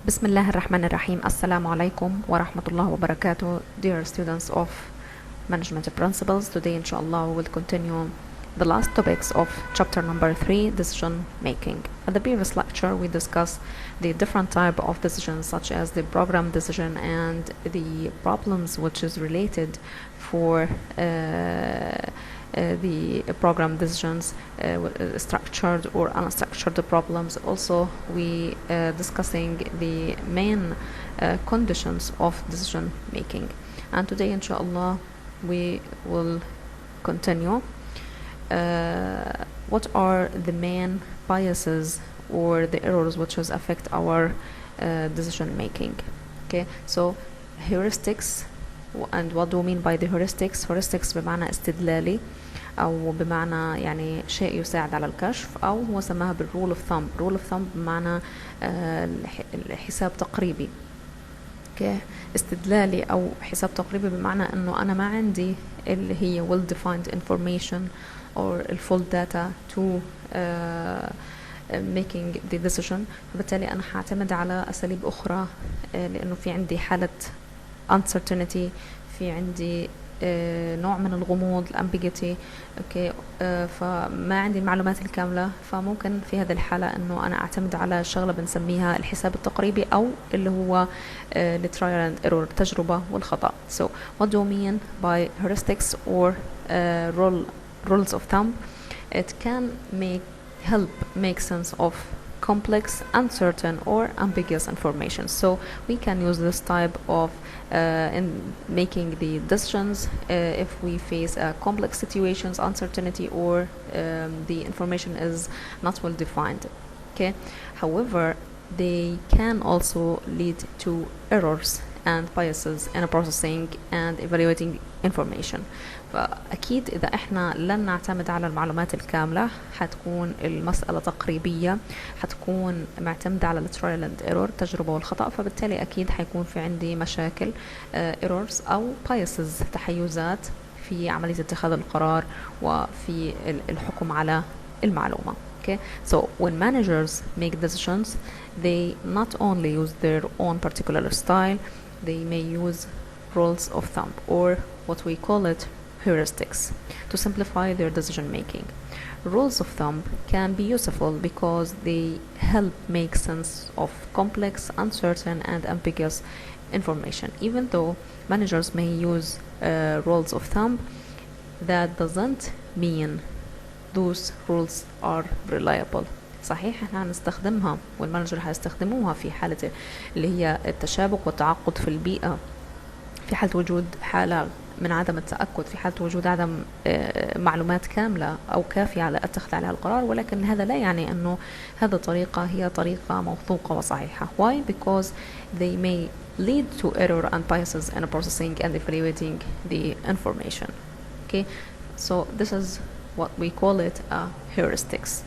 بسم الله الرحمن الرحيم. السلام عليكم ورحمة الله وبركاته. Dear students of Management Principles, today inshallah we will continue the last topics of chapter number 3, decision making. At the previous lecture we discussed the different type of decisions such as the program decision and the problems which is related for the program decisions, structured or unstructured problems. Also we discussing the main conditions of decision making, and today inshallah we will continue what are the main biases or the errors which affect our decision making. Okay, so heuristics. And what do we mean by the heuristics? Heuristics بمعنى استدلالي أو بمعنى يعني شيء يساعد على الكشف، أو هو سماها بالرول اوف ثامب. رول اوف ثامب بمعنى حساب تقريبي. okay. استدلالي أو حساب تقريبي بمعنى أنه أنا ما عندي اللي هي well defined information or full data to making the decision، فبالتالي أنا حاعتمد على أساليب أخرى لأنه في عندي حالة uncertainty، في عندي نوع من الغموض الambiguity. اوكي، فما عندي المعلومات الكاملة، فممكن في هذه الحالة انه انا اعتمد على شغلة بنسميها الحساب التقريبي او اللي هو trial and error، التجربة والخطأ. So what do you mean by heuristics or rules of thumb? It can help make sense of complex, uncertain or ambiguous information. So we can use this type of in making the decisions if we face complex situations, uncertainty, or the information is not well defined. Okay, however they can also lead to errors and biases in processing and evaluating information. فأكيد إذا إحنا لن نعتمد على المعلومات الكاملة حتكون المسألة تقريبية، حتكون معتمدة على الترايل اند ايرور، التجربة والخطأ، فبالتالي أكيد حيكون في عندي مشاكل errors أو biases، تحيزات في عملية اتخاذ القرار وفي الحكم على المعلومة. Okay, so when managers make decisions, they not only use their own particular style, they may use rules of thumb or what we call it heuristics to simplify their decision making. Rules of thumb can be useful because they help make sense of complex, uncertain and ambiguous information. Even though managers may use rules of thumb, that doesn't mean those rules are reliable. صحيح احنا هنستخدمها والمانجر هيستخدموها في حالة اللي هي التشابك والتعقد في البيئة، في حالة وجود حالة من عدم التأكد، في حالة وجود عدم معلومات كاملة أو كافية على اتخذ عليها القرار، ولكن هذا لا يعني أنه هذه الطريقة هي طريقة موثوقة وصحيحة. Why? Because they may lead to error and biases in processing and evaluating the information. Okay, so this is what we call it heuristics.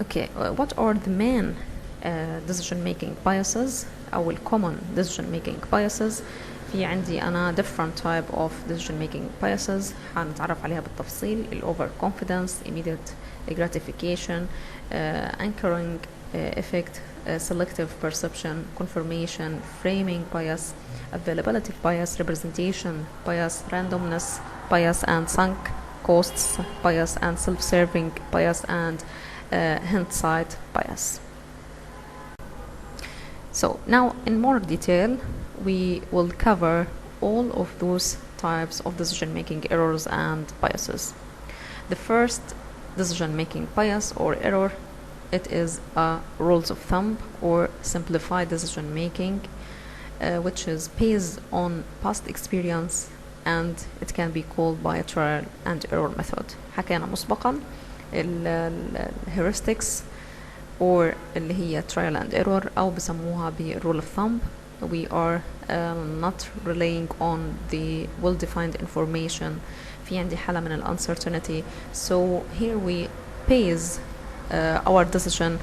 Okay, what are the main decision-making biases أو common decision-making biases؟ في عندي أنا different type of decision-making biases هنتعرف عليها بالتفصيل: Overconfidence, immediate gratification, anchoring effect, selective perception, confirmation, framing bias, availability bias, representation bias, randomness bias, and sunk costs bias, and self-serving bias, and hindsight bias. So now in more detail we will cover all of those types of decision-making errors and biases. The first decision-making bias or error, it is a rules of thumb or simplified decision-making, which is based on past experience, and it can be called by a trial and error method. حكينا مسبقا heuristics or اللي هي trial and error أو بسموها ب rule of thumb. We are not relying on the well-defined information. في عندي حالة من uncertainty. So here we base our decision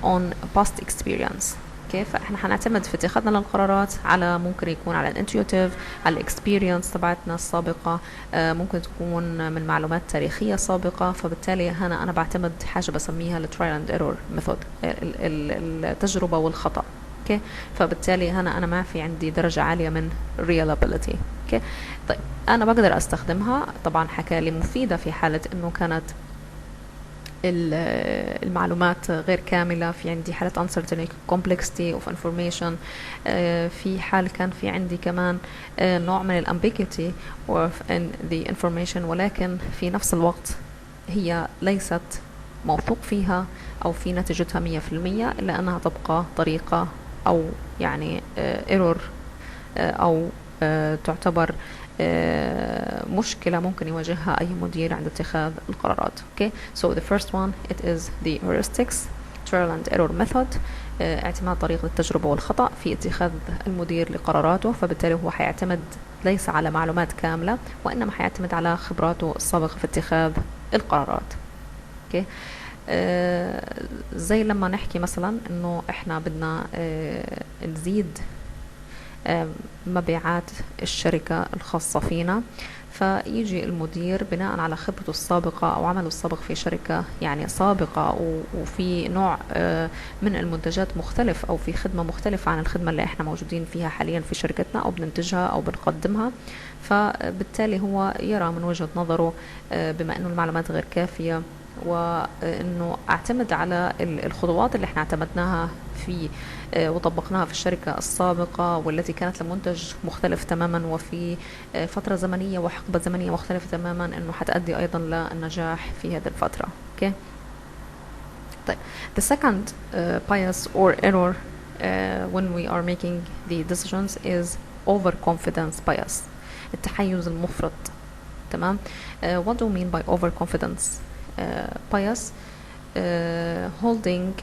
on past experience. كيف احنا هنعتمد في اتخاذنا للقرارات على ممكن يكون على الانتيوتيف، على الاكسبيرينس تبعتنا السابقه، ممكن تكون من معلومات تاريخيه سابقه. فبالتالي هنا انا بعتمد حاجه بسميها الترايل اند ايرور ميثود، التجربه والخطا. اوكي، فبالتالي هنا انا ما في عندي درجه عاليه من reliability. اوكي، طيب انا بقدر استخدمها طبعا، حكى لي مفيده في حاله انه كانت المعلومات غير كاملة، في عندي حالة uncertainty complexity of information، في حال كان في عندي كمان نوع من ambiguity of the information، ولكن في نفس الوقت هي ليست موثوق فيها أو في نتيجتها 100%، إلا أنها تبقى طريقة أو يعني error أو تعتبر مشكلة ممكن يواجهها أي مدير عند اتخاذ القرارات. Okay, so the first one it is the heuristics trial and error method، اعتماد طريقة التجربة والخطأ في اتخاذ المدير لقراراته. فبالتالي هو حيعتمد ليس على معلومات كاملة، وإنما حيعتمد على خبراته السابقة في اتخاذ القرارات. okay. زي لما نحكي مثلا إنه إحنا بدنا نزيد مبيعات الشركة الخاصة فينا، فيجي المدير بناء على خبرته السابقة أو عمله السابق في شركة يعني سابقة وفي نوع من المنتجات مختلف أو في خدمة مختلفة عن الخدمة اللي احنا موجودين فيها حاليا في شركتنا أو بننتجها أو بنقدمها. فبالتالي هو يرى من وجهة نظره بما أنه المعلومات غير كافية، وأنه أعتمد على الخطوات اللي احنا اعتمدناها في وطبقناها في الشركة السابقة والتي كانت لمنتج مختلف تماما وفي فترة زمنية وحقبة زمنية مختلفة تماما، أنه حتأدي أيضا للنجاح في هذه الفترة. okay. طيب the second bias or error when we are making the decisions is overconfidence bias، التحيز المفرط. تمام. what do you mean by overconfidence bias؟ holding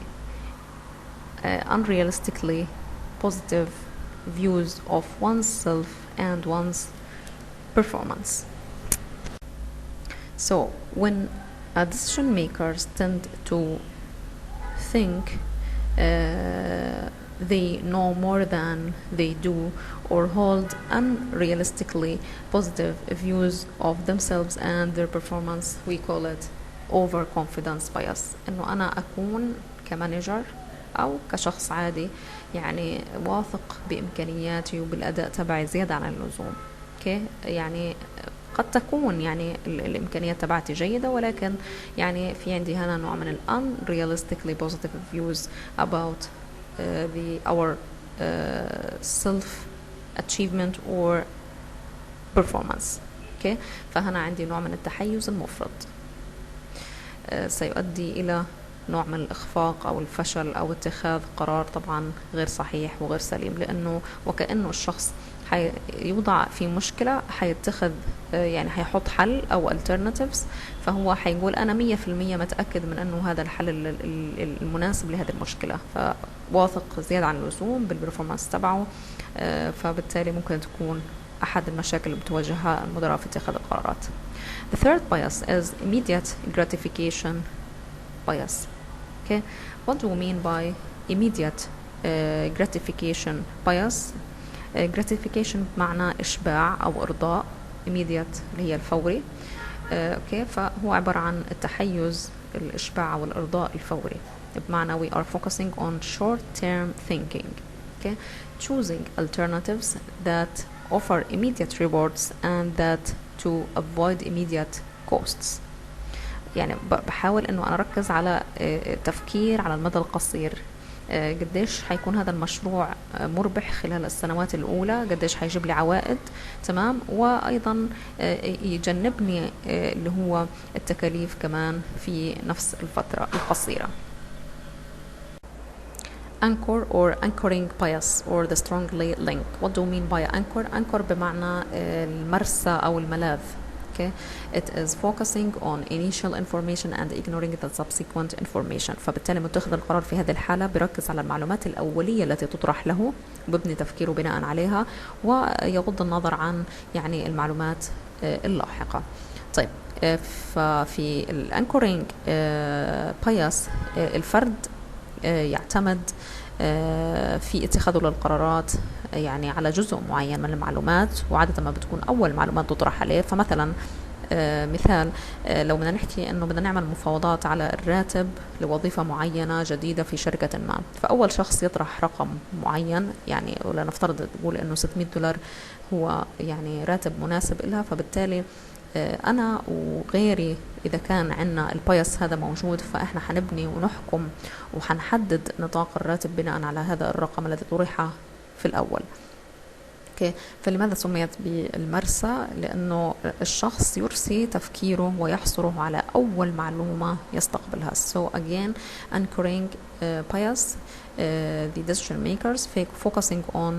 unrealistically positive views of oneself and one's performance. So when decision makers tend to think they know more than they do, or hold unrealistically positive views of themselves and their performance, we call it overconfidence bias. إنه أنا أكون كمانجر أو كشخص عادي يعني واثق بإمكانياتي وبالأداء تبعي زيادة عن اللزوم. okay. يعني قد تكون يعني الإمكانيات تبعتي جيدة، ولكن يعني في عندي هنا نوع من unrealistically positive views about our self achievement or performance. okay. فهنا عندي نوع من التحيز المفرط سيؤدي إلى نوع من الإخفاق أو الفشل أو اتخاذ قرار طبعا غير صحيح وغير سليم، لأنه وكأنه الشخص يوضع في مشكلة حيتخذ يعني حيحط حل أو alternatives، فهو حيقول أنا 100% متأكد من أنه هذا الحل المناسب لهذه المشكلة، فواثق زيادة عن اللزوم بالبرفورمانس تبعه. فبالتالي ممكن تكون أحد المشاكل اللي بتواجهها المدراء في اتخاذ القرارات. The third bias is immediate gratification bias. Okay, what do we mean by immediate gratification bias؟ gratification بمعنى إشباع أو إرضاء، immediate اللي هي الفوري. okay. فهو عبارة عن التحيز الإشباع أو الإرضاء الفوري، بمعنى we are focusing on short-term thinking. okay. choosing alternatives that offer immediate rewards and that to avoid immediate costs. يعني بحاول انه انا اركز على تفكير على المدى القصير، قديش حيكون هذا المشروع مربح خلال السنوات الاولى، قديش حيجيب لي عوائد. تمام. وايضا يجنبني اللي هو التكاليف كمان في نفس الفترة القصيرة. anchor or anchoring bias or the strong link. What do you mean by anchor؟ anchor بمعنى المرسى أو الملاذ. okay. It is focusing on initial information and ignoring the subsequent information. فبالتالي متخذ القرار في هذه الحالة بركز على المعلومات الأولية التي تطرح له وببني تفكيره بناء عليها، ويغض النظر عن يعني المعلومات اللاحقة. طيب ففي الانكورينج بايس الفرد يعتمد في اتخاذه للقرارات يعني على جزء معين من المعلومات، وعادة ما بتكون أول معلومات تطرح عليه. فمثلا مثال، لو بدنا نحكي انه بدنا نعمل مفاوضات على الراتب لوظيفة معينة جديدة في شركة ما، فأول شخص يطرح رقم معين، يعني ولا نفترض نقول انه $600 هو يعني راتب مناسب لها، فبالتالي أنا وغيري إذا كان عندنا البايس هذا موجود، فإحنا حنبني ونحكم وحنحدد نطاق الراتب بناء على هذا الرقم الذي طرح في الأول. اوكي، فلماذا سميت بالمرسى؟ لأنه الشخص يرسي تفكيره ويحصره على أول معلومة يستقبلها. So again, anchoring bias, the decision makers focusing on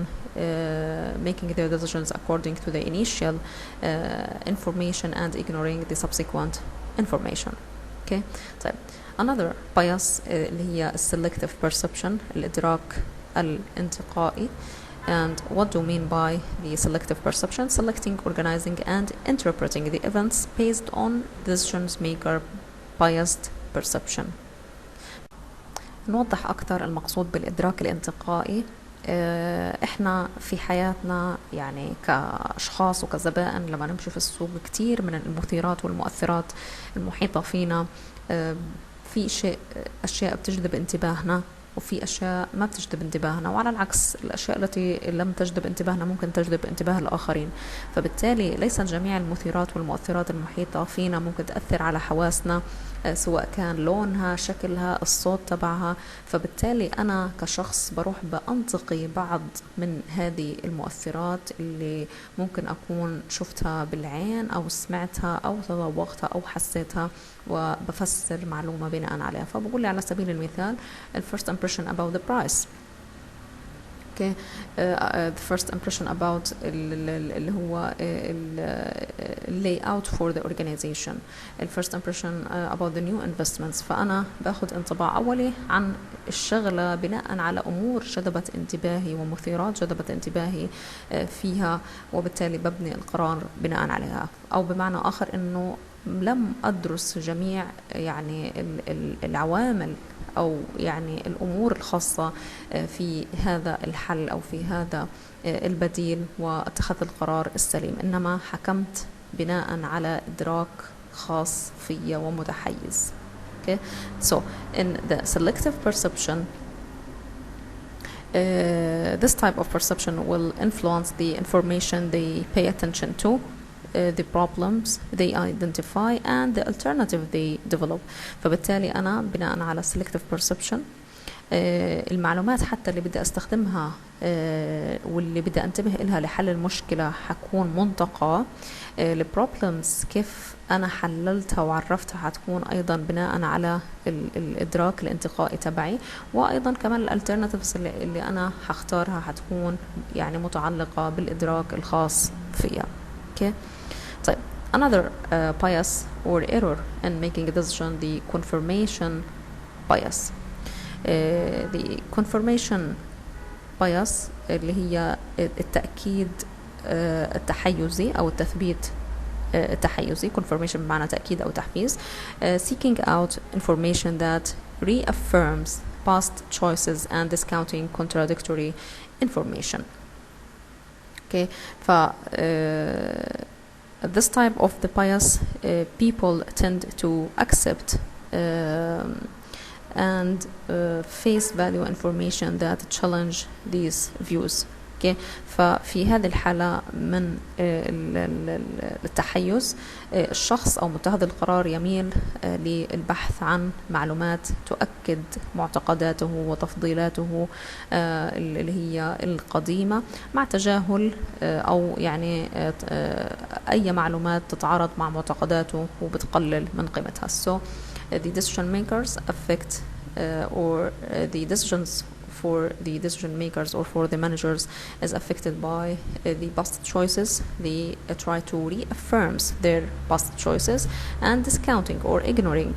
making their decisions according to the initial information and ignoring the subsequent information. Okay, طيب another bias اللي هي selective perception، الإدراك الانتقائي. And what do you mean by the selective perception? Selecting, organizing, and interpreting the events based on decisions maker biased perception. نوضح أكثر المقصود بالإدراك الانتقائي. إحنا في حياتنا يعني كأشخاص وكزبائن لما نمشي في السوق كتير من المثيرات والمؤثرات المحيطة فينا، في أشياء بتجذب انتباهنا وفي أشياء ما بتجذب انتباهنا، وعلى العكس الأشياء التي لم تجذب انتباهنا ممكن تجذب انتباه الآخرين. فبالتالي ليست جميع المثيرات والمؤثرات المحيطة فينا ممكن تأثر على حواسنا، سواء كان لونها، شكلها، الصوت تبعها. فبالتالي أنا كشخص بروح بأنتقي بعض من هذه المؤثرات اللي ممكن أكون شفتها بالعين أو سمعتها أو تذوقتها أو حسيتها، وبفسر معلومة بناء عليها. فبقول لي على سبيل المثال the first impression about the price. Okay. The first impression about اللي هو layout for the organization. The first impression about the new investments. فأنا باخد انطباع أولي عن الشغلة بناء على أمور جذبت انتباهي ومثيرات جذبت انتباهي فيها، وبالتالي ببني القرار بناء عليها. أو بمعنى آخر إنه لم أدرس جميع يعني العوامل أو يعني الأمور الخاصة في هذا الحل أو في هذا البديل واتخذ القرار السليم، إنما حكمت بناء على إدراك خاص في ومتحيز. Okay? So in the selective perception, this type of perception will influence the information they pay attention to, the problems they identify and the alternative they develop. فبالتالي أنا بناء على selective perception المعلومات حتى اللي بدي استخدمها واللي بدي انتبه لها لحل المشكلة حكون منتقى. البروبلمز كيف أنا حللتها وعرفتها حتكون أيضا بناء على الإدراك الانتقائي تبعي، وأيضا كمان الالترناتيفز اللي أنا حختارها حتكون يعني متعلقة بالإدراك الخاص فيها. Okay. طيب another bias or error in making a decision, the confirmation bias. The confirmation bias اللي هي التأكيد التحيزي أو التثبيت التحيزي. confirmation بمعنى تأكيد أو تحفيز. Seeking out information that reaffirms past choices and discounting contradictory information. Okay. This type of the bias people tend to accept and face value information that challenge these views. Okay. ففي هذه الحالة من التحيز الشخص أو متخذ القرار يميل للبحث عن معلومات تؤكد معتقداته وتفضيلاته اللي هي القديمة، مع تجاهل أو يعني أي معلومات تتعارض مع معتقداته وبتقلل من قيمتها. So the decision makers affect or the decisions for the decision makers or for the managers is affected by the past choices. They try to reaffirm their past choices and discounting or ignoring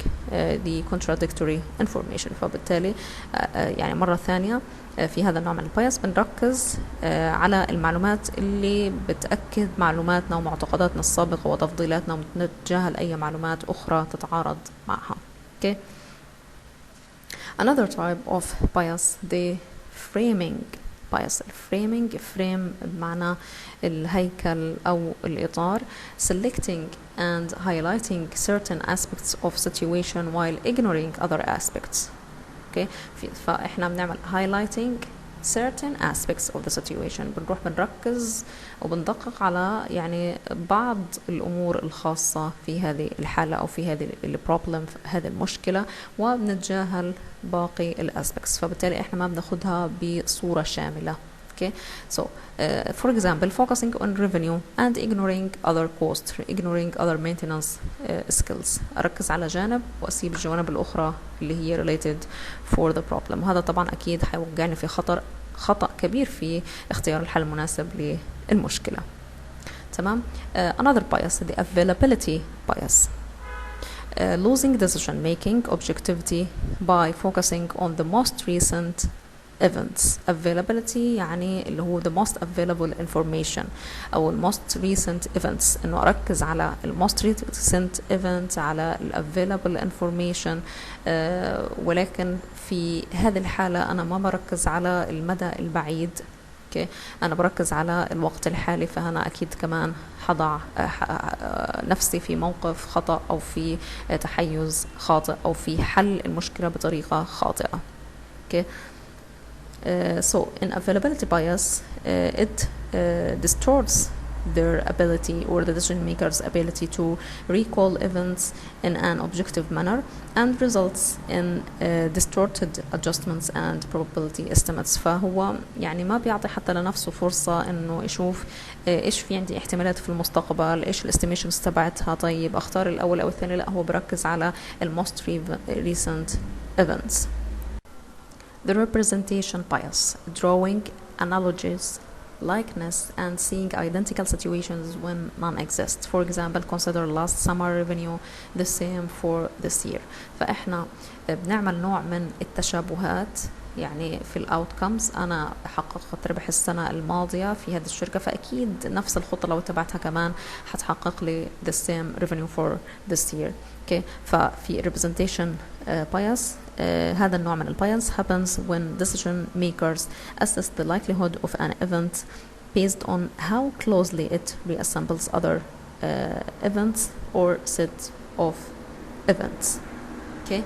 the contradictory information. فبالتالي يعني مرة ثانية في هذا النوع من البايس بنركز على المعلومات اللي بتأكد معلوماتنا ومعتقداتنا السابقة وتفضيلاتنا ونتجاهل أي معلومات أخرى تتعارض معها. Okay. Another type of bias, the framing bias. الفريمينج فريم بمعنى الهيكل أو الإطار. selecting and highlighting certain aspects of situation while ignoring other aspects. okay. فإحنا بنعمل highlighting certain aspects of the situation. بنروح بنركز وبندقق على يعني بعض الأمور الخاصة في هذه الحالة أو في هذه البروبلم، هذه المشكلة، وبنتجاهل باقي الأسبكتس. فبالتالي إحنا ما بناخدها بصورة شاملة. okay. so for example focusing on revenue and ignoring other costs, ignoring other maintenance skills. أركز على جانب وأسيب الجوانب الأخرى اللي هي related for the problem. وهذا طبعا أكيد حيوقعني في خطأ كبير في اختيار الحل المناسب للمشكلة. تمام. another bias the availability bias. losing decision making objectivity by focusing on the most recent events. availability يعني اللي هو the most available information أو most recent events. إنه أركز على most recent events على available information. ولكن في هذه الحالة أنا ما بركز على المدى البعيد. okay. أنا بركز على الوقت الحالي. فهنا أكيد كمان حضع نفسي في موقف خطأ أو في تحيز خاطئ أو في حل المشكلة بطريقة خاطئة. okay. So in availability bias, it distorts their ability or the decision maker's ability to recall events in an objective manner and results in distorted adjustments and probability estimates. فهو يعني ما بيعطي حتى لنفسه فرصة انه يشوف ايش في عندي احتمالات في المستقبل، ايش الاستيميشنز تبعتها، طيب اختار الاول او الثاني. لا، هو بركز على most recent events. The representation bias, drawing analogies, likeness, and seeing identical situations when none exist. For example, consider last summer revenue the same for this year. فإحنا بنعمل نوع من التشابهات يعني في الأوتكمز. أنا حققت ربح السنة الماضية في هذه الشركة، فأكيد نفس الخطة لو اتبعتها كمان حتحقق لي the same revenue for this year. okay. ففي representation bias هذا النوع من البايس happens when decision makers assess the likelihood of an event based on how closely it reassembles other events or set of events. okay.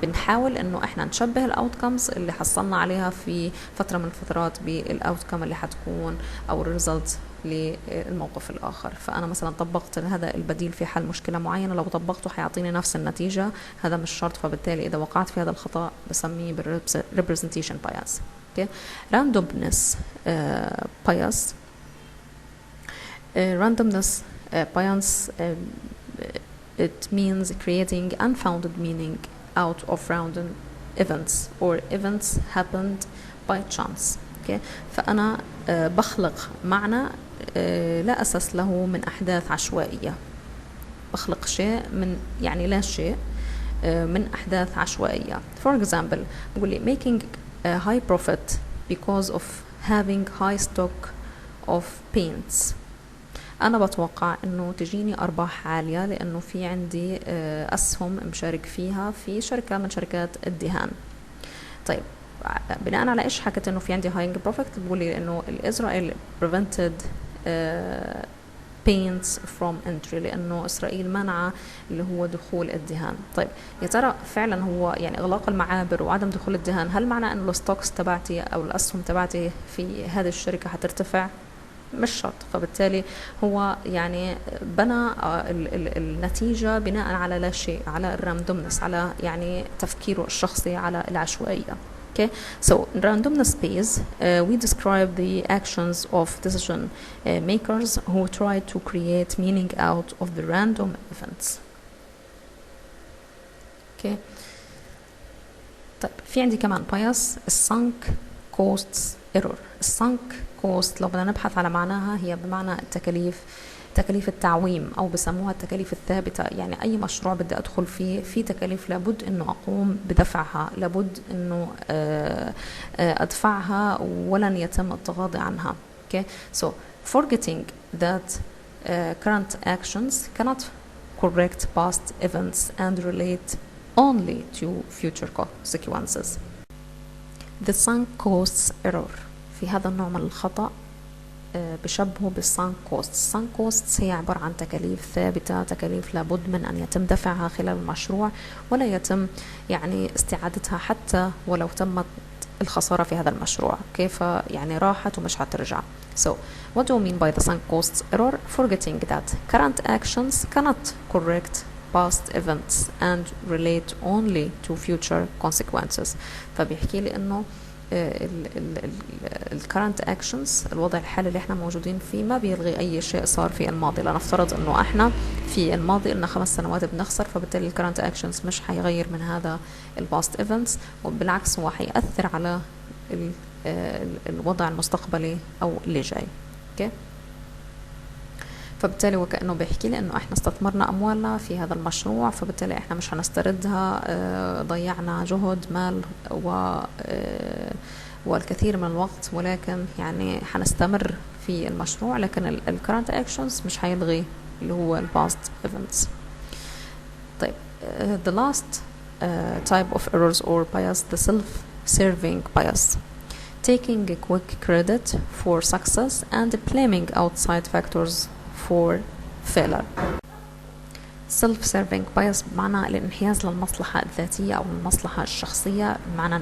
بنحاول انه احنا نشبه الاوتكمز اللي حصلنا عليها في فترة من الفترات بالاوتكم اللي حتكون او الريزلت للموقف الآخر. فأنا مثلا طبقت هذا البديل في حل مشكلة معينة، لو طبقته حيعطيني نفس النتيجة، هذا مش شرط. فبالتالي إذا وقعت في هذا الخطأ بسميه representation bias. okay. randomness bias. randomness bias it means creating unfounded meaning out of random events or events happened by chance. okay. فأنا بخلق معنى لا أساس له من أحداث عشوائية. بخلق شيء من يعني لا شيء من أحداث عشوائية. for example بقول لي making a high profit because of having high stock of paints. أنا بتوقع إنه تجيني أرباح عالية لأنه في عندي أسهم مشارك فيها في شركة من شركات الدهان. طيب بناء على إيش حكت إنه في عندي high profit؟ بقول لي إنه الإسرائيل prevented paints from entry لأنه إسرائيل منع اللي هو دخول الدهان. طيب يا ترى فعلا هو يعني إغلاق المعابر وعدم دخول الدهان هل معنى إنه الستوكس تبعتي أو الأسهم تبعتي في هذه الشركة هترتفع؟ مش شرط. فبالتالي هو يعني بنى النتيجة بناء على لا شيء، على الراندومنس، على يعني تفكيره الشخصي، على العشوائية. Okay, so in randomness space, we describe the actions of decision makers who try to create meaning out of the random events. Okay. طيب في عندي كمان bias sunk costs error. sunk cost لو بدنا نبحث على معناها هي بمعنى تكاليف التعويم أو بسموها التكاليف الثابتة. يعني أي مشروع بدي أدخل فيه في تكاليف لابد أنه أقوم بدفعها، لابد أنه أدفعها ولن يتم التغاضي عنها. okay? So forgetting that current actions cannot correct past events and relate only to future consequences. the sunk costs error. في هذا النوع من الخطأ بشبهه بالسانك كوست. السانك كوست هي عبارة عن تكاليف ثابتة، تكاليف لابد من أن يتم دفعها خلال المشروع ولا يتم يعني استعادتها حتى ولو تمت الخسارة في هذا المشروع، كيف يعني راحت ومش هترجع. So what do we mean by the sunk costs error? Forgetting that current actions cannot correct past events and relate only to future consequences. فبيحكي لي إنه ال current actions، الوضع الحالي اللي احنا موجودين فيه، ما بيلغي اي شيء صار في الماضي. لنفترض انه احنا في الماضي لنا 5 سنوات بنخسر، فبالتالي ال current actions مش حيغير من هذا ال past events، وبالعكس هو حيأثر على الوضع المستقبلي او اللي جاي. اوكي، فبالتالي وكأنه بيحكي لي انه احنا استثمرنا اموالنا في هذا المشروع، فبالتالي احنا مش هنستردها، ضيعنا جهد مال والكثير من الوقت، ولكن يعني حنستمر في المشروع، لكن ال current actions مش هيلغي اللي هو ال past events. طيب the last type of errors or bias, the self-serving bias, taking a quick credit for success and blaming outside factors for failure. self-serving bias بمعنى الانحياز للمصلحة الذاتية أو المصلحة الشخصية، بمعنى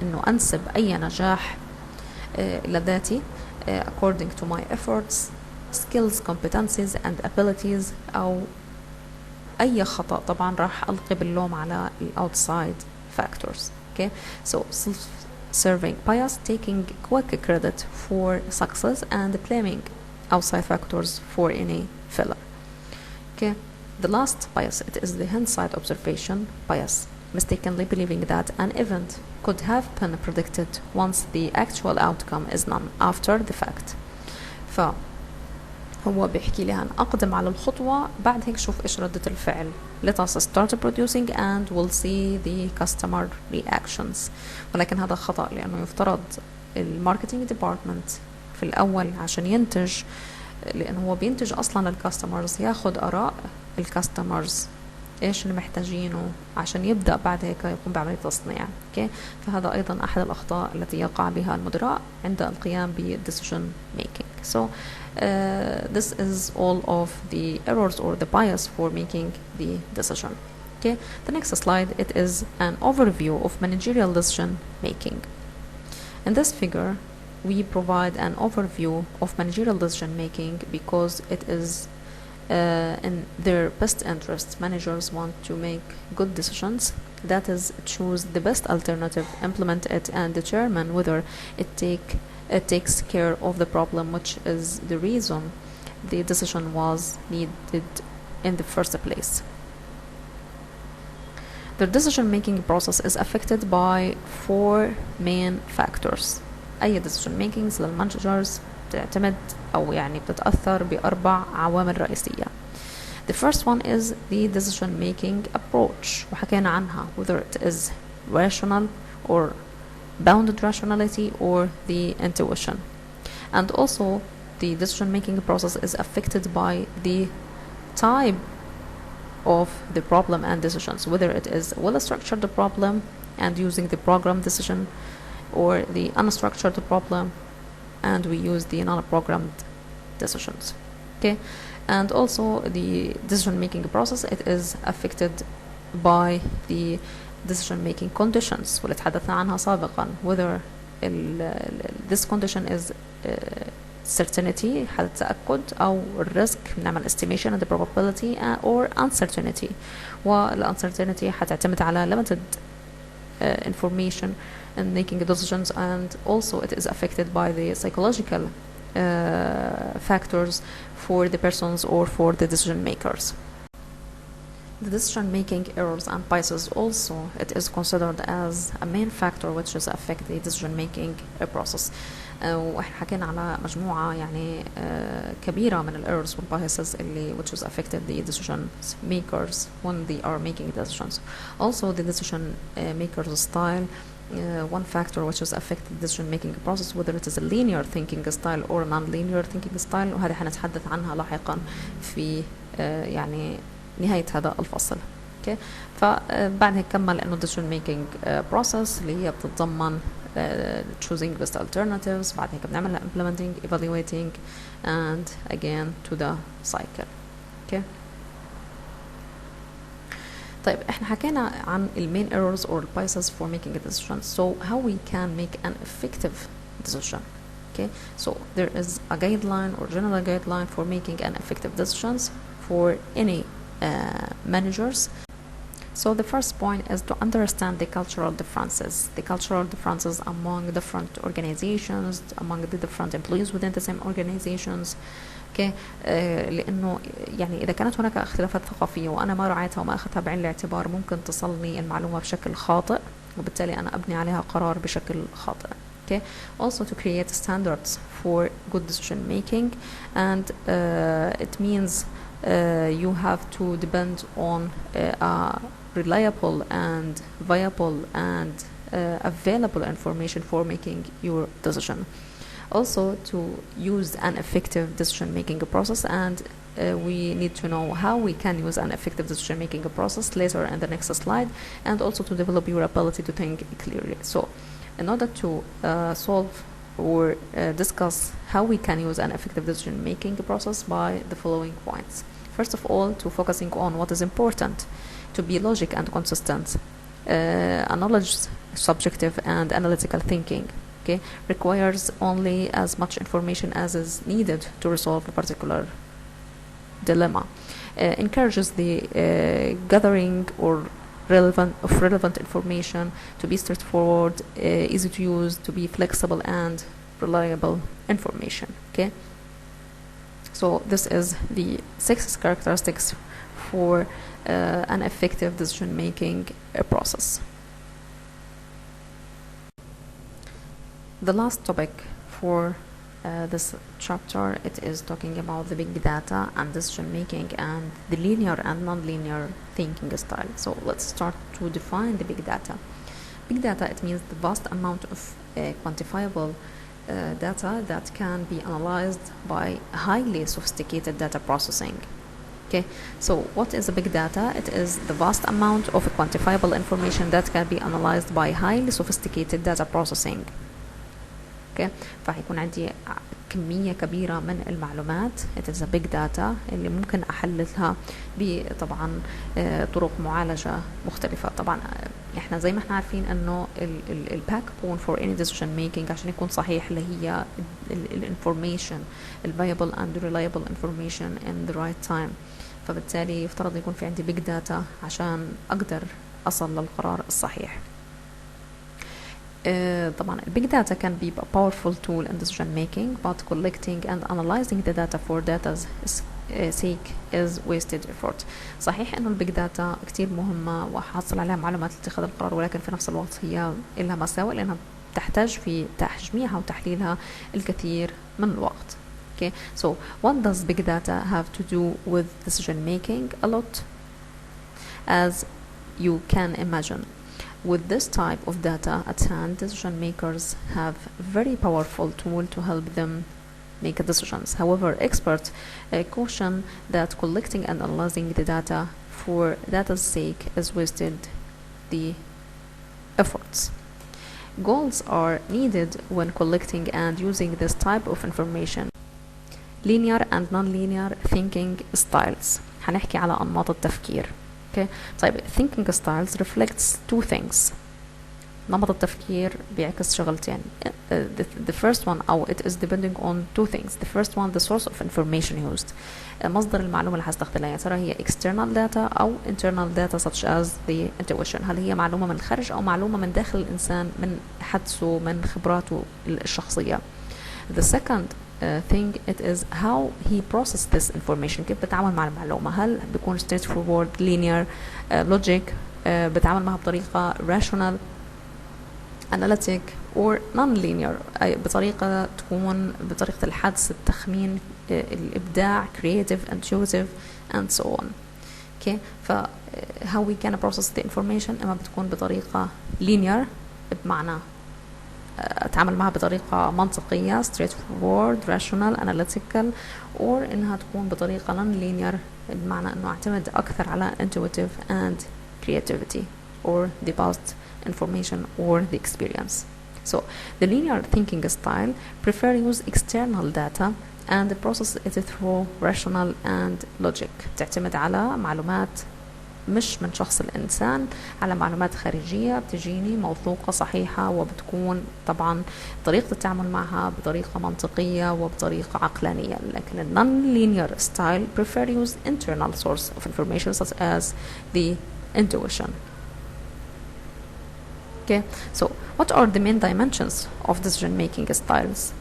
أنه أنسب أي نجاح لذاتي according to my efforts, skills, competencies and abilities، أو أي خطأ طبعا راح ألقي باللوم على outside factors. Okay, so self-serving bias, taking quick credit for success and blaming outside factors for any failure. Okay, the last bias, it is the hindsight observation bias, mistakenly believing that an event could have been predicted once the actual outcome is known after the fact. فهو بيحكي لي أن أقدم على الخطوة، بعد هيك شوف إيش ردة الفعل. Let us start producing and we'll see the customer reactions. ولكن هذا خطأ، لأنه يفترض الماركتينج ديبارتمنت في الأول عشان ينتج، لأنه هو بينتج أصلا للكاستمرز، ياخد آراء الكاستمرز إيش اللي محتاجينه عشان يبدأ بعد هيك يقوم بعملية تصنيع. okay? فهذا أيضا أحد الأخطاء التي يقع بها المدراء عند القيام ب decision making. So this is all of the errors or the bias for making the decision. Okay? The next slide, it is an overview of managerial decision making. In this figure we provide an overview of managerial decision making because it is in their best interest. Managers want to make good decisions, that is, choose the best alternative, implement it, and determine whether it takes care of the problem, which is the reason the decision was needed in the first place. The decision-making process is affected by 4 main factors. أي decision makings للمانجرز تعتمد أو يعني بتتأثر ب4 عوامل رئيسية. The first one is the decision making approach، وحكينا عنها whether it is rational or bounded rationality or the intuition. And also the decision making process is affected by the type of the problem and decisions, whether it is a well-structured problem and using the program decision, or the unstructured problem and we use the non-programmed decisions. Okay, and also the decision making process, it is affected by the decision making conditions واللي تحدثنا عنها سابقا, whether this condition is certainty حالة تأكد أو الريسك بنعمل estimation and the probability or uncertainty, والuncertainty حتعتمد على limited information in making decisions, and also it is affected by the psychological factors for the persons or for the decision makers. The decision making errors and biases also, it is considered as a main factor which is affect the decision making process. واحنا حكينا على مجموعة يعني كبيرة من errors والbiases اللي which is affected the decision makers when they are making decisions. Also the decision makers style, one factor which is affected the decision making process, whether it is a linear thinking style or non-linear thinking style, وهذه حنتحدث عنها لاحقا في يعني نهاية هذا الفصل. okay. فبعد هيك كمل انه decision making process اللي هي بتتضمن choosing best alternatives. بعد هيك بنعمل implementing, evaluating, and again to the cycle. okay. طيب احنا حكينا عن main errors or biases for making a decision. So how we can make an effective decision. Okay, so there is a guideline or general guideline for making an effective decisions for any managers. So the first point is to understand the cultural differences among different organizations, among the different employees within the same organizations. okay. لأنه يعني إذا كانت هناك اختلافات ثقافية وأنا ما رعيتها وما أخذتها بعين الاعتبار ممكن تصلني المعلومة بشكل خاطئ وبالتالي أنا أبني عليها قرار بشكل خاطئ. okay. Also to create standards for good decision making, and it means you have to depend on a reliable and viable and available information for making your decision. Also to use an effective decision making process, and we need to know how we can use an effective decision making process later in the next slide, and also to develop your ability to think clearly. So in order to solve or discuss how we can use an effective decision making process by the following points. First of all, to focusing on what is important, to be logic and consistent, knowledge, subjective and analytical thinking. Okay, requires only as much information as is needed to resolve a particular dilemma. Encourages the gathering or relevant information, to be straightforward, easy to use, to be flexible and reliable information. Okay, so this is the 6 characteristics for an effective decision making process. The last topic for this chapter, it is talking about the big data and decision making and the linear and non-linear thinking style. So let's start to define the big data. Big data, it means the vast amount of quantifiable data that can be analyzed by highly sophisticated data processing. Okay, so what is a big data? It is the vast amount of quantifiable information that can be analyzed by highly sophisticated data processing. okay. فهيكون عندي كمية كبيرة من المعلومات. it is a big data اللي ممكن أحللها بطبعا طرق معالجة مختلفة. طبعا احنا زي ما احنا عارفين انه ال backbone for any decision making عشان يكون صحيح اللي هي ال information, ال viable and reliable information in the right time. فبالتالي يفترض يكون في عندي big data عشان أقدر أصل للقرار الصحيح. طبعا big data can be a powerful tool in decision making, but collecting and analyzing the data for data's sake is wasted effort. صحيح انه البيج داتا كتير مهمة وحصل عليها معلومات لاتخاذ القرار، ولكن في نفس الوقت هي لها مساوئ لانها تحتاج في تجميعها وتحليلها الكثير من الوقت. Okay, so what does big data have to do with decision making? A lot, as you can imagine. With this type of data at hand, decision makers have very powerful tool to help them make decisions. However, experts caution that collecting and analyzing the data for data's sake is wasted the efforts. Goals are needed when collecting and using this type of information. Linear and non-linear thinking styles. هنحكي على أنماط التفكير. Okay. طيب thinking styles reflects two things. نمط التفكير بيعكس شغلتين. The first one, أو it is depending on two things. The first one, the source of information used. مصدر المعلومة اللي هستخدمها يا ترى هي external data أو internal data such as the intuition. هل هي معلومة من الخارج أو معلومة من داخل الإنسان من حدسه من خبراته الشخصية. The second thing, it is how he process this information. كيف بتعامل مع المعلومة؟ هل بيكون straightforward, linear, logic, بتعامل معها بطريقة rational, analytic or non-linear، أي بطريقة تكون بطريقة الحدس، التخمين، الإبداع، creative, intuitive and so on. Okay, ف how we can process the information إما بتكون بطريقة linear بمعنى أتعامل معها بطريقة منطقية straightforward, rational, analytical، or إنها تكون بطريقة non-linear بمعنى إنه أعتمد أكثر على intuitive and creativity or the past information or the experience. So the linear thinking style prefer use external data and process it through rational and logic. تعتمد على معلومات مش من شخص الإنسان، على معلومات خارجية بتجيني موثوقة صحيحة، وبتكون طبعا طريقة التعامل معها بطريقة منطقية وبطريقة عقلانية. لكن ال non-linear style prefer use internal source of information such as the intuition. Okay, so what are the main dimensions of decision-making styles?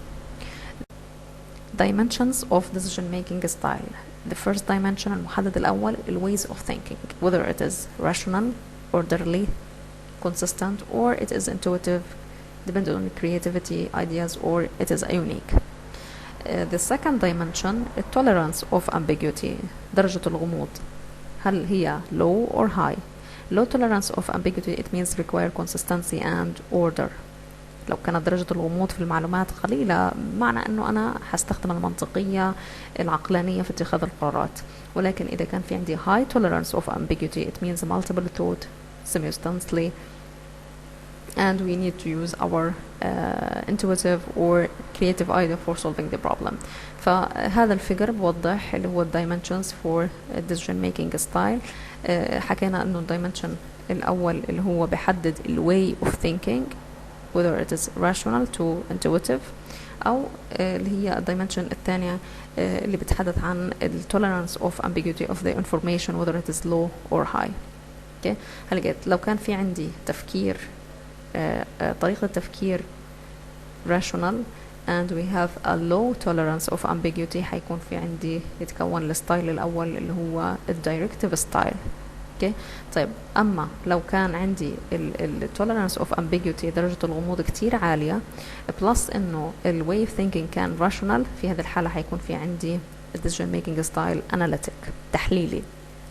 Dimensions of decision-making style. The first dimension المحدد الأول ways of thinking, whether it is rational, orderly, consistent, or it is intuitive, depending on creativity, ideas, or it is unique. The second dimension tolerance of ambiguity, درجة الغموض. هل هي low or high? Low tolerance of ambiguity, it means require consistency and order. لو كانت درجة الغموض في المعلومات قليلة، معنى أنه أنا هستخدم المنطقية العقلانية في اتخاذ القرارات. ولكن إذا كان في عندي high tolerance of ambiguity, it means multiple thought simultaneously, and we need to use our intuitive or creative idea for solving the problem. فهذا الفيجر بوضح اللي هو dimensions for decision making style. حكينا أنه dimension الأول اللي هو بيحدد way of thinking, whether it is rational to intuitive، أو اللي هي الدايمنشن الثانية اللي بتحدث عن tolerance of ambiguity of the information, whether it is low or high. okay. هلا لو كان في عندي تفكير طريقة تفكير rational and we have a low tolerance of ambiguity، حيكون في عندي يتكون الستايل الأول اللي هو directive style. okay. طيب أما لو كان عندي ال tolerance of ambiguity درجة الغموض كتير عالية plus إنه ال way of thinking كان rational، في هذه الحالة حيكون في عندي decision making style analytic تحليلي.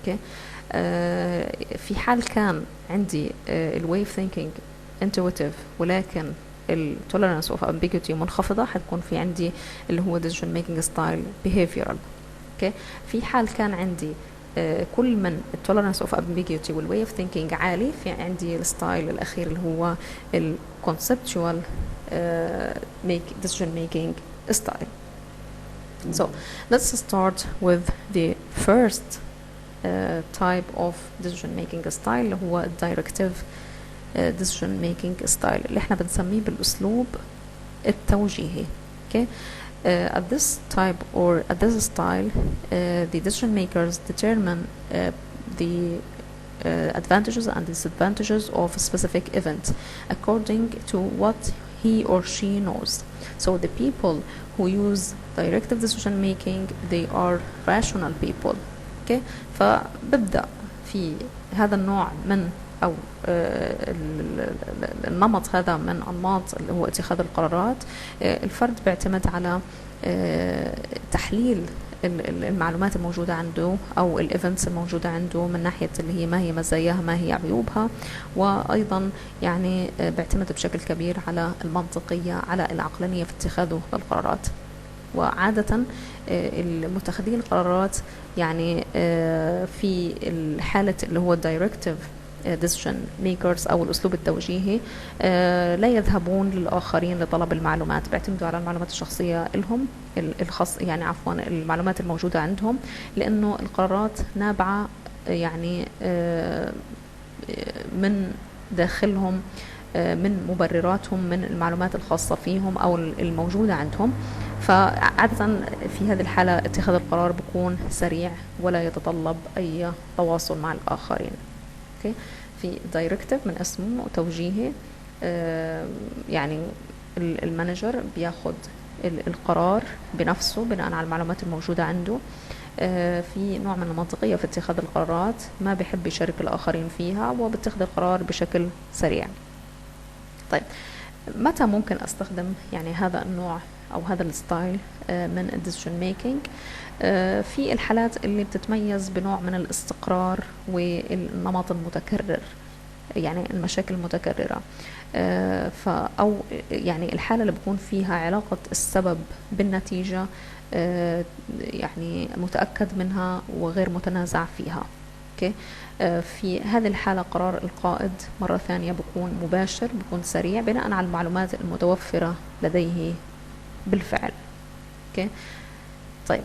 okay. في حال كان عندي ال way of thinking intuitive ولكن ال tolerance of ambiguity منخفضة، حتكون في عندي اللي هو decision making style behavioral. okay. في حال كان عندي كل من tolerance of ambiguity وال way of thinking عالي، في عندي الستايل الأخير اللي هو ال conceptual decision making style. So let's start with the first type of decision making style اللي هو directive decision making style اللي احنا بنسميه بالأسلوب التوجيهي. okay. At this type or at this style, the decision makers determine the advantages and disadvantages of a specific event according to what he or she knows. So the people who use directive decision making, they are rational people. okay. فببدأ في هذا النوع من أو النمط هذا من أنماط اللي هو اتخاذ القرارات. الفرد بيعتمد على تحليل المعلومات الموجودة عنده أو الإيفنتس الموجودة عنده من ناحية اللي هي ما هي مزاياها ما هي عيوبها، وأيضا يعني بيعتمد بشكل كبير على المنطقية على العقلانية في اتخاذه للقرارات. وعادة المتخذين القرارات يعني في الحالة اللي هو directive decision makers أو الأسلوب التوجيهي لا يذهبون للآخرين لطلب المعلومات، بيعتمدوا على المعلومات الشخصية لهم الخاص يعني عفوا المعلومات الموجودة عندهم، لأنه القرارات نابعة يعني من داخلهم من مبرراتهم من المعلومات الخاصة فيهم أو الموجودة عندهم. فعادة في هذه الحالة اتخاذ القرار بيكون سريع ولا يتطلب أي تواصل مع الآخرين. okay. في directive من اسمه توجيهي، يعني المانجر بياخد القرار بنفسه بناء على المعلومات الموجودة عنده. في نوع من المنطقية في اتخاذ القرارات، ما بيحب يشارك الآخرين فيها وبتخذ القرار بشكل سريع. طيب متى ممكن أستخدم يعني هذا النوع أو هذا الستايل من decision making؟ في الحالات اللي بتتميز بنوع من الاستقرار والنمط المتكرر، يعني المشاكل المتكررة، أو يعني الحالة اللي بيكون فيها علاقة السبب بالنتيجة يعني متأكد منها وغير متنازع فيها. اوكي. في هذه الحالة قرار القائد مرة ثانية بيكون مباشر، بيكون سريع بناء على المعلومات المتوفرة لديه بالفعل. اوكي. طيب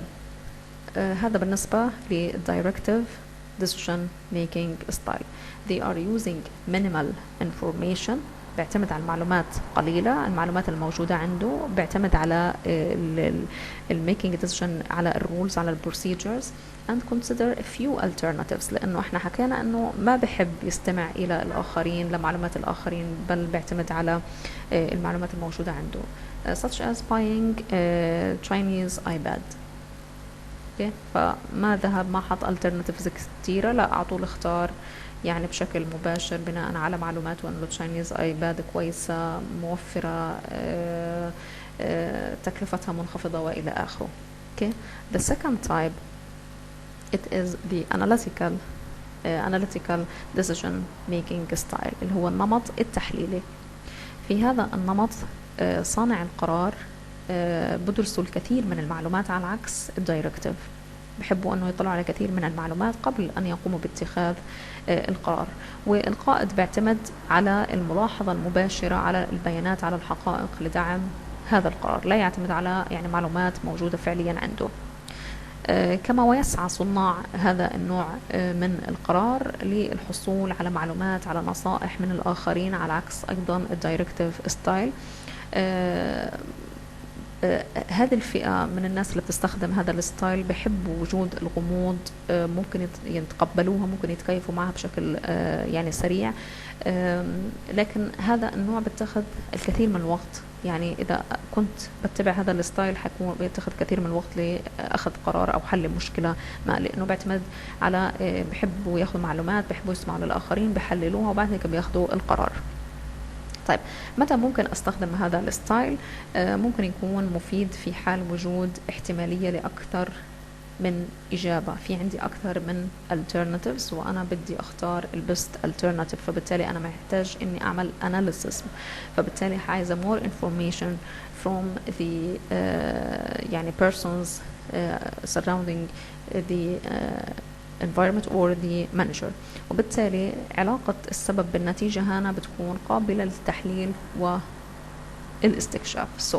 هذا بالنسبة للدايركتيف decision making style. They are using minimal information، بيعتمد على المعلومات قليلة، المعلومات الموجودة عنده، بيعتمد على making decision على الرولز، على البروسيجرز، and consider a few alternatives، لأنه احنا حكينا أنه ما بحب يستمع إلى الآخرين، لمعلومات الآخرين، بل بيعتمد على المعلومات الموجودة عنده، such as buying Chinese iPad. اوكي. فما ذهب ما حط alternatives كثيرة، لا أعطوه اختار يعني بشكل مباشر بناء على معلوماته انه التشاينيز ايباد كويسة، موفرة، تكلفتها منخفضة والى اخره. okay. The second type it is the analytical decision making style، اللي هو النمط التحليلي. في هذا النمط صانع القرار بدرسوا الكثير من المعلومات على عكس الدايركتيف، بحبوا أنه يطلعوا على كثير من المعلومات قبل أن يقوموا باتخاذ القرار. والقائد بيعتمد على الملاحظة المباشرة على البيانات، على الحقائق لدعم هذا القرار، لا يعتمد على يعني معلومات موجودة فعليا عنده. كما ويسعى صناع هذا النوع من القرار للحصول على معلومات، على نصائح من الآخرين، على عكس أيضا الدايركتيف ستايل. هذه الفئة من الناس اللي بتستخدم هذا الستايل بحبوا وجود الغموض، ممكن يتقبلوها، ممكن يتكيفوا معها بشكل يعني سريع، لكن هذا النوع بتاخذ الكثير من الوقت. يعني إذا كنت بتبع هذا الستايل حيكون بيتخذ كثير من الوقت لأخذ قرار أو حل مشكلة ما، لأنه بيعتمد على بحبوا ياخذوا معلومات، بحبوا يسمعوا للآخرين، بحللوها وبعد هيك بياخذوا القرار. طيب متى ممكن استخدم هذا الستايل؟ ممكن يكون مفيد في حال وجود احتمالية لأكثر من إجابة، في عندي أكثر من alternatives وأنا بدي أختار البست alternative، فبالتالي أنا محتاج إني أعمل analysis، فبالتالي عايزة more information from the يعني persons surrounding the environment or the manager، وبالتالي علاقة السبب بالنتيجة هنا بتكون قابلة للتحليل والاستكشاف. So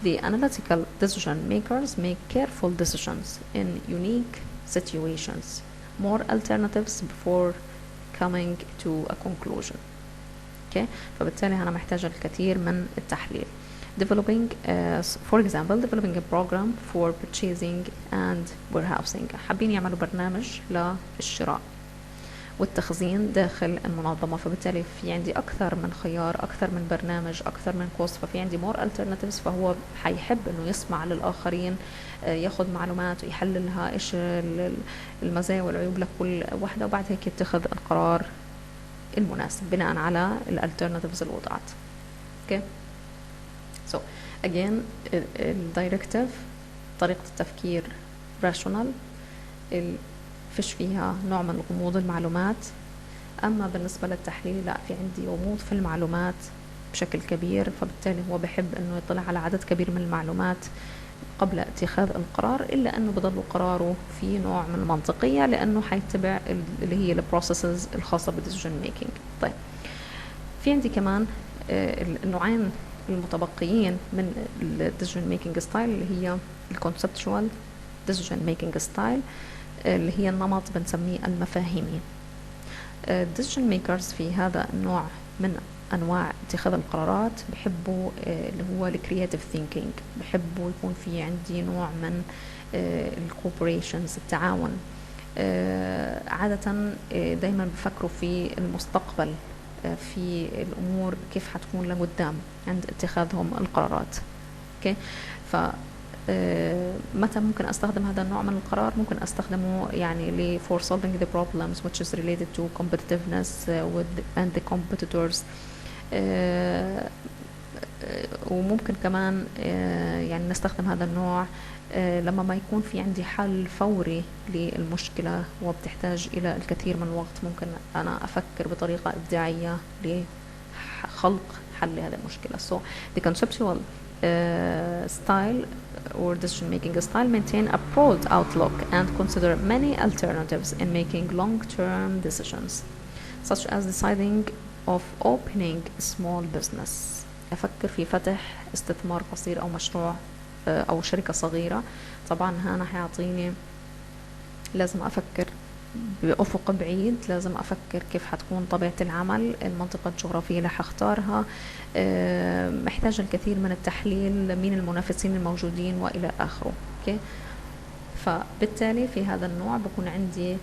the analytical decision makers make careful decisions in unique situations, more alternatives before coming to a conclusion. okay. فبالتالي أنا محتاجة الكثير من التحليل. Developing for example developing a program for purchasing and warehousing، حابين يعملوا برنامج للشراء والتخزين داخل المنظمة، فبالتالي في عندي أكثر من خيار، أكثر من برنامج، أكثر من كورس، ففي عندي more alternatives، فهو حيحب إنه يسمع للآخرين، ياخذ معلومات ويحللها، إيش المزايا والعيوب لكل واحدة، وبعد هيك يتخذ القرار المناسب بناء على الالترناتيفز اللي وضعت. okay. So again الدايركتيف طريقة التفكير rational، فيش فيها نوع من غموض المعلومات. أما بالنسبة للتحليل لا، في عندي غموض في المعلومات بشكل كبير، فبالتالي هو بحب أنه يطلع على عدد كبير من المعلومات قبل اتخاذ القرار، إلا أنه بضل قراره في نوع من المنطقية لأنه حيتبع اللي هي البروسيسز الخاصة بالديسيجن ميكينج. طيب في عندي كمان النوعين المتبقيين من الديسيجن ميكينج ستايل اللي هي الكونسبتشوال ديسيجن ميكينج ستايل، اللي هي النمط بنسميه المفاهيمي. الديسيجن ميكرز في هذا النوع من انواع اتخاذ القرارات بحبوا اللي هو الكرياتيف ثينكينج، بحبوا يكون في عندي نوع من الكوبريشنز، التعاون، عادة دايما بفكروا في المستقبل، في الامور كيف حتكون لقدام عند اتخاذهم القرارات. اوكي. ف متى ممكن استخدم هذا النوع من القرار؟ ممكن استخدمه يعني ل for solving the problems which is related to competitiveness and the competitors، وممكن كمان يعني نستخدم هذا النوع لما ما يكون في عندي حل فوري للمشكلة وبتحتاج إلى الكثير من الوقت، ممكن أنا أفكر بطريقة إبداعية لخلق حل لهذه المشكلة. So the conceptual style or decision making style maintain a broad outlook and consider many alternatives in making long-term decisions, such as deciding of opening a small business. أفكر في فتح استثمار قصير أو مشروع أو شركة صغيرة. طبعا هنا حيعطيني لازم أفكر بأفق بعيد، لازم أفكر كيف حتكون طبيعة العمل، المنطقة الجغرافية اللي حختارها، محتاج الكثير من التحليل، مين المنافسين الموجودين وإلى آخره. okay. فبالتالي في هذا النوع بكون عندي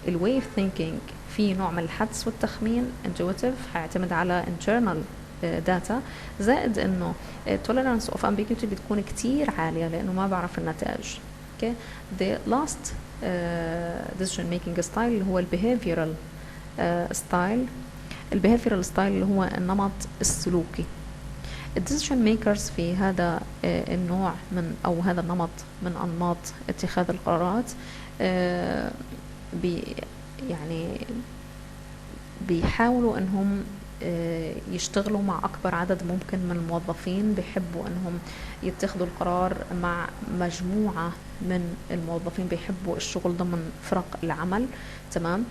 الواي اوف ثينكينج في نوع من الحدس والتخمين intuitive، حيعتمد على internal data، زائد انه tolerance of ambiguity بتكون كتير عالية لانه ما بعرف النتائج. okay. the last decision making style اللي هو behavioral style. behavioral style اللي هو النمط السلوكي. decision makers في هذا النوع من أو هذا النمط من أنماط اتخاذ القرارات يعني بيحاولوا أنهم يشتغلوا مع أكبر عدد ممكن من الموظفين، بيحبوا أنهم يتخذوا القرار مع مجموعة من الموظفين، بيحبوا الشغل ضمن فرق العمل. تمام.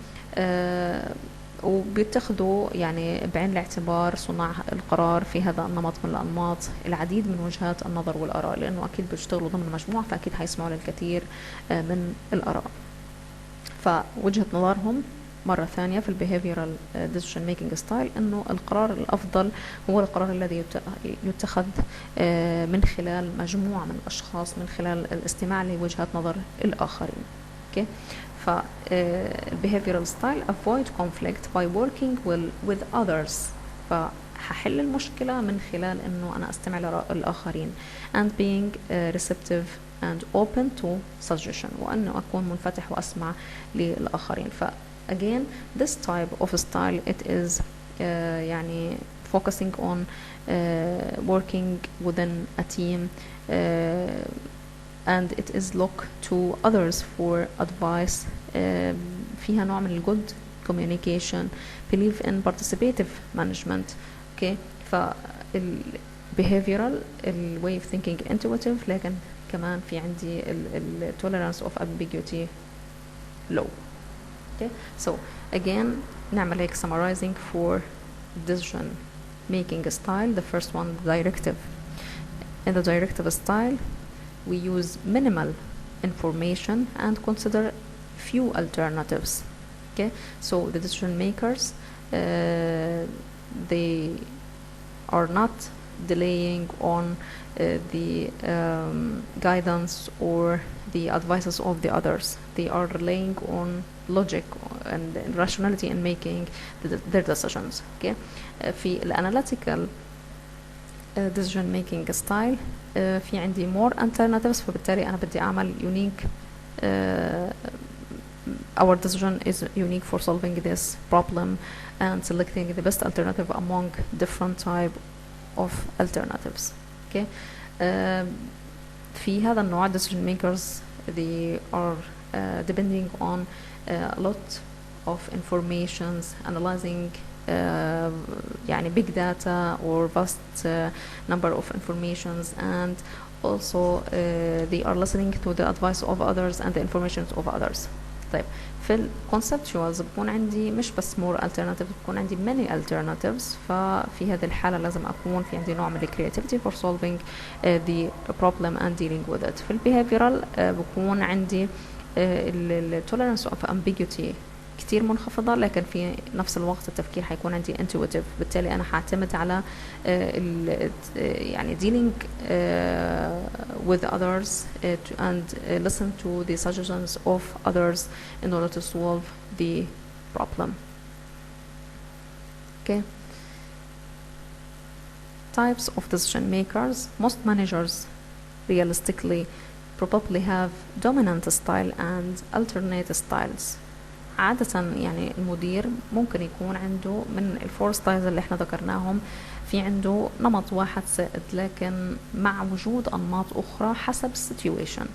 وبيتخذوا يعني بعين الاعتبار صناع القرار في هذا النمط من الأنماط العديد من وجهات النظر والآراء، لأنه أكيد بيشتغلوا ضمن مجموعة فأكيد هيسمعوا للكثير من الآراء. فوجهة نظرهم مرة ثانية في behavioral decision making style إنه القرار الأفضل هو القرار الذي يتخذ من خلال مجموعة من الأشخاص، من خلال الاستماع لوجهات نظر الآخرين. okay. ف behavioral style avoid conflict by working with others. فهحل المشكلة من خلال إنه أنا أستمع لآراء الآخرين and being receptive and open to suggestion، وأنه أكون منفتح وأسمع للآخرين. again this type of style it is يعني focusing on working within a team and it is look to others for advice. فيها نوع من good communication, believe in participative management. okay. behavioral way of thinking intuitive، لكن كمان في عندي tolerance of ambiguity low. okay. so again نعمل هيك summarizing for decision making style. the first one, directive. in the directive style we use minimal information and consider few alternatives. okay. so the decision makers they are not delaying on the guidance or the advices of the others. They are relying on logic and rationality in making their decisions. okay. في الاناليتيكال decision making style في عندي more alternatives، فبالتالي أنا بدي أعمل unique our decision is unique for solving this problem and selecting the best alternative among different type of alternatives. okay. في هذا النوع decision makers they are depending on a lot of informations, analyzing يعني big data or vast number of informations, and also they are listening to the advice of others and the information of others. طيب في ال conceptuals بكون عندي مش بس more alternatives، بكون عندي many alternatives. ففي هذه الحالة لازم أكون في عندي نوع من ال creativity for solving the problem and dealing with it. في ال behavioral بكون عندي ال tolerance of ambiguity كتير منخفضة، لكن في نفس الوقت التفكير حيكون عندي intuitive. بالتالي أنا حاعتمد على يعني dealing with others and listen to the suggestions of others in order to solve the problem. okay. types of decision makers. most managers realistically probably have dominant style and alternate styles. عادة يعني المدير ممكن يكون عنده من الفور ستايلز اللي احنا ذكرناهم في عنده نمط واحد سائد، لكن مع وجود أنماط أخرى حسب السيتويشن.